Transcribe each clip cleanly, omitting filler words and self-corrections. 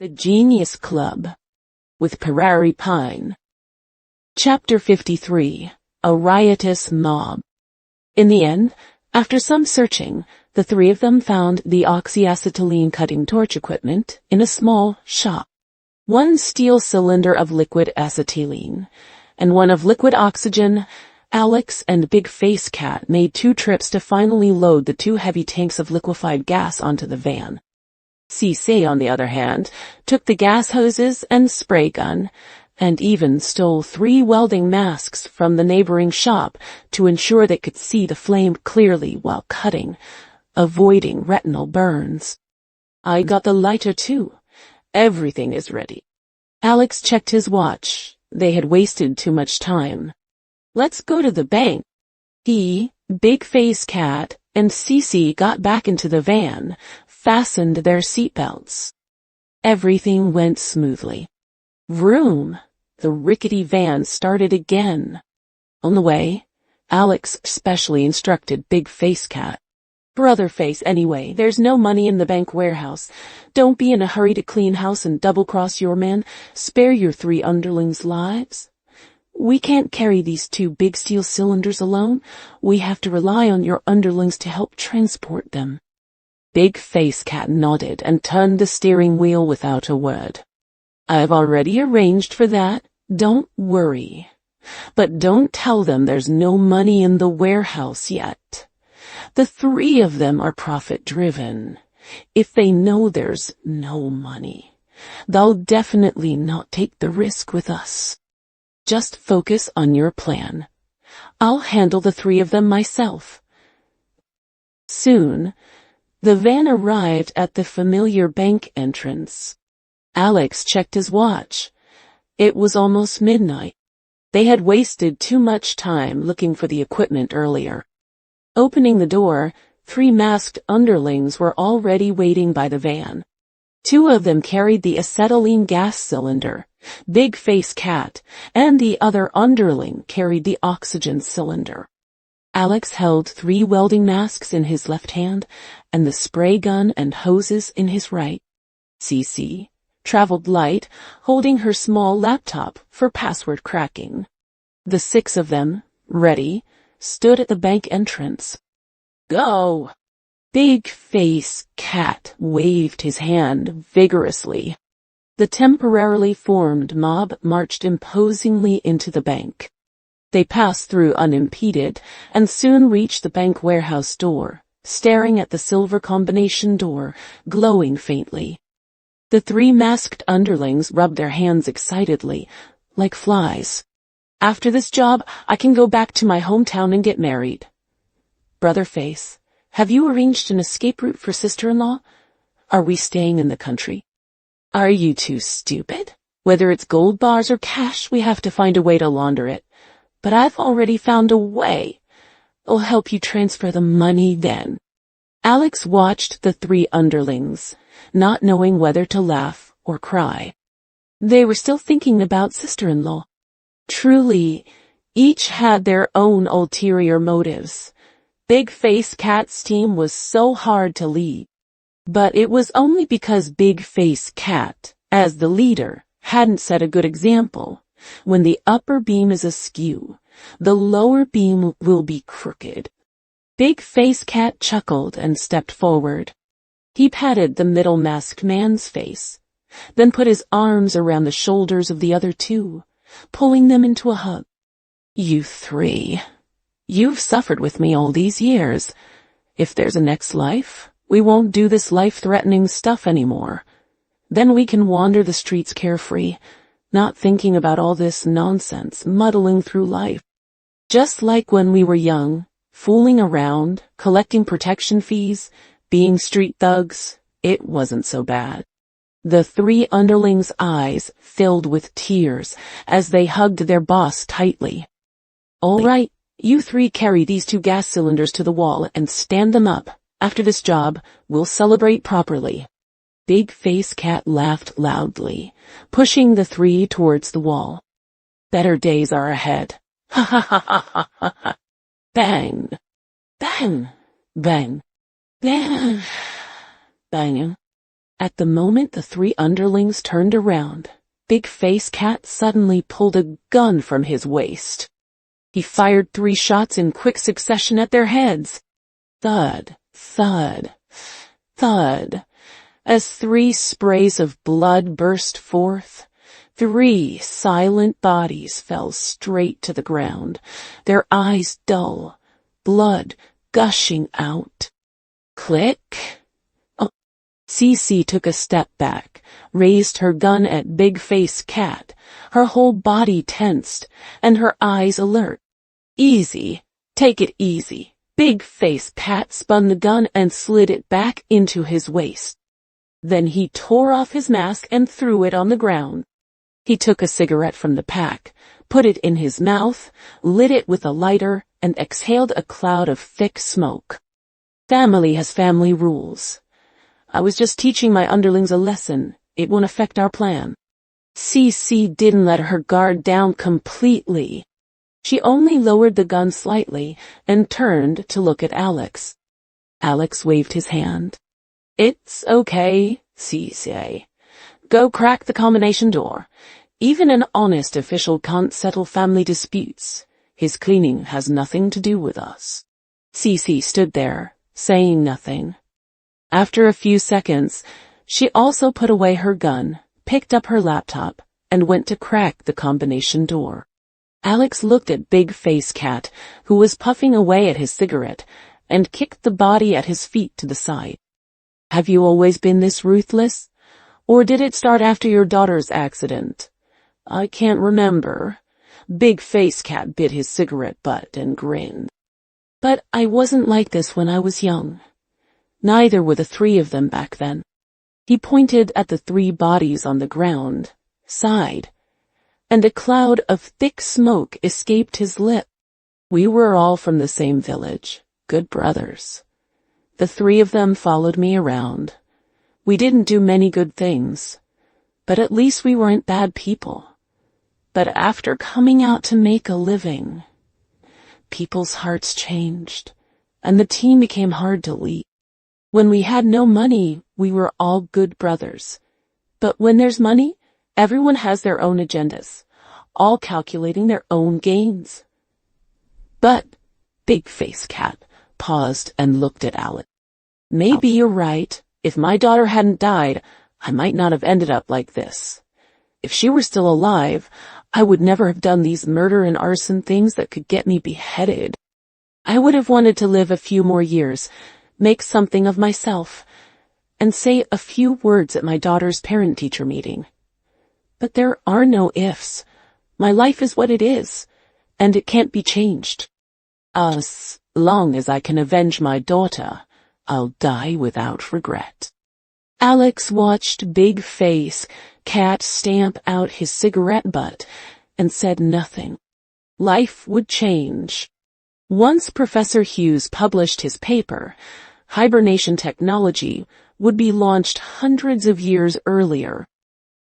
The Genius Club with Prairie Pine. Chapter 53. A Riotous Mob. In the end, after some searching, the three of them found the oxyacetylene cutting torch equipment in a small shop. One steel cylinder of liquid acetylene and one of liquid oxygen. Alex and Big Face Cat made 2 trips to finally load the 2 heavy tanks of liquefied gas onto the van. CC, on the other hand, took the gas hoses and spray gun, and even stole 3 welding masks from the neighboring shop to ensure they could see the flame clearly while cutting, avoiding retinal burns. I got the lighter too. Everything is ready. Alex checked his watch. They had wasted too much time. Let's go to the bank. He, Big Face Cat, and CC got back into the van, fastened their seatbelts. Everything went smoothly. Vroom! The rickety van started again. On the way, Alex specially instructed Big Face Cat. Brother Face, anyway, there's no money in the bank warehouse. Don't be in a hurry to clean house and double-cross your man. Spare your 3 underlings' lives. We can't carry these 2 big steel cylinders alone. We have to rely on your underlings to help transport them. Big Face Cat nodded and turned the steering wheel without a word. I've already arranged for that. Don't worry. But don't tell them there's no money in the warehouse yet. The 3 of them are profit-driven. If they know there's no money, they'll definitely not take the risk with us. Just focus on your plan. I'll handle the 3 of them myself. Soon, the van arrived at the familiar bank entrance. Alex checked his watch. It was almost midnight. They had wasted too much time looking for the equipment earlier. Opening the door, 3 masked underlings were already waiting by the van. 2 of them carried the acetylene gas cylinder, Big Face Cat, and the other underling carried the oxygen cylinder. Alex held 3 welding masks in his left hand and the spray gun and hoses in his right. CC traveled light, holding her small laptop for password cracking. The 6 of them, ready, stood at the bank entrance. Go! Big Face Cat waved his hand vigorously. The temporarily formed mob marched imposingly into the bank. They passed through unimpeded and soon reached the bank warehouse door, staring at the silver combination door, glowing faintly. The 3 masked underlings rubbed their hands excitedly, like flies. After this job, I can go back to my hometown and get married. Brother Face, have you arranged an escape route for sister-in-law? Are we staying in the country? Are you too stupid? Whether it's gold bars or cash, we have to find a way to launder it. But I've already found a way. I'll help you transfer the money then. Alex watched the 3 underlings, not knowing whether to laugh or cry. They were still thinking about sister-in-law. Truly, each had their own ulterior motives. Big Face Cat's team was so hard to lead. But it was only because Big Face Cat, as the leader, hadn't set a good example. When the upper beam is askew, the lower beam will be crooked. Big Face Cat chuckled and stepped forward. He patted the middle masked man's face, then put his arms around the shoulders of the other 2, pulling them into a hug. You 3, you've suffered with me all these years. If there's a next life, we won't do this life-threatening stuff anymore. Then we can wander the streets carefree, not thinking about all this nonsense, muddling through life. Just like when we were young, fooling around, collecting protection fees, being street thugs, it wasn't so bad. The 3 underlings' eyes filled with tears as they hugged their boss tightly. All right, you 3 carry these 2 gas cylinders to the wall and stand them up. After this job, we'll celebrate properly. Big Face Cat laughed loudly, pushing the 3 towards the wall. Better days are ahead. Ha ha ha ha ha ha. Bang. Bang. Bang. Bang. Bang. At the moment the three underlings turned around, Big Face Cat suddenly pulled a gun from his waist. He fired 3 shots in quick succession at their heads. Thud, thud, thud, as 3 sprays of blood burst forth. 3 silent bodies fell straight to the ground, their eyes dull, blood gushing out. Click. Cece took a step back, raised her gun at Big Face Cat, her whole body tensed, and her eyes alert. Easy. Take it easy. Big Face Cat spun the gun and slid it back into his waist. Then he tore off his mask and threw it on the ground. He took a cigarette from the pack, put it in his mouth, lit it with a lighter, and exhaled a cloud of thick smoke. Family has family rules. I was just teaching my underlings a lesson. It won't affect our plan. Cece didn't let her guard down completely. She only lowered the gun slightly and turned to look at Alex. Alex waved his hand. It's okay, Cece. Go crack the combination door. Even an honest official can't settle family disputes. His cleaning has nothing to do with us. Cece stood there, saying nothing. After a few seconds, she also put away her gun, picked up her laptop, and went to crack the combination door. Alex looked at Big Face Cat, who was puffing away at his cigarette, and kicked the body at his feet to the side. Have you always been this ruthless? Or did it start after your daughter's accident? I can't remember. Big Face Cat bit his cigarette butt and grinned. But I wasn't like this when I was young. Neither were the 3 of them back then. He pointed at the 3 bodies on the ground, sighed, and a cloud of thick smoke escaped his lip. We were all from the same village, good brothers. The 3 of them followed me around. We didn't do many good things, but at least we weren't bad people. But after coming out to make a living, people's hearts changed, and the team became hard to lead. When we had no money, we were all good brothers. But when there's money, everyone has their own agendas, all calculating their own gains. But Big Face Cat paused and looked at Alex. Maybe you're right. If my daughter hadn't died, I might not have ended up like this. If she were still alive, I would never have done these murder and arson things that could get me beheaded. I would have wanted to live a few more years, make something of myself, and say a few words at my daughter's parent-teacher meeting. But there are no ifs. My life is what it is, and it can't be changed. As long as I can avenge my daughter, I'll die without regret. Alex watched Big Face Cat stamp out his cigarette butt and said nothing. Life would change. Once Professor Hughes published his paper, hibernation technology would be launched hundreds of years earlier.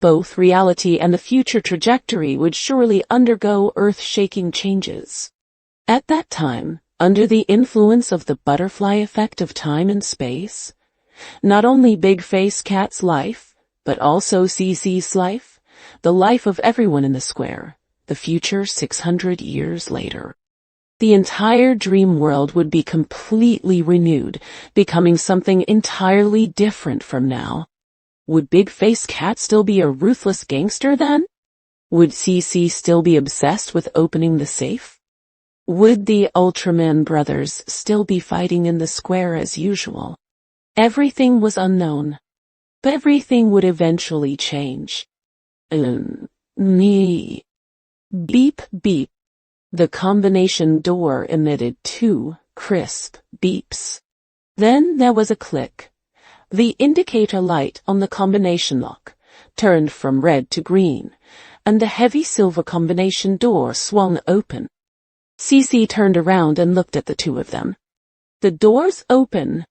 Both reality and the future trajectory would surely undergo earth-shaking changes. At that time, under the influence of the butterfly effect of time and space, not only Big Face Cat's life, but also Cece's life, the life of everyone in the square, the future 600 years later. The entire dream world would be completely renewed, becoming something entirely different from now. Would Big Face Cat still be a ruthless gangster then? Would Cece still be obsessed with opening the safe? Would the Ultraman brothers still be fighting in the square as usual? Everything was unknown, but everything would eventually change. Beep, beep. The combination door emitted 2 crisp beeps. Then there was a click. The indicator light on the combination lock turned from red to green, and the heavy silver combination door swung open. Cece turned around and looked at the 2 of them. The door's open,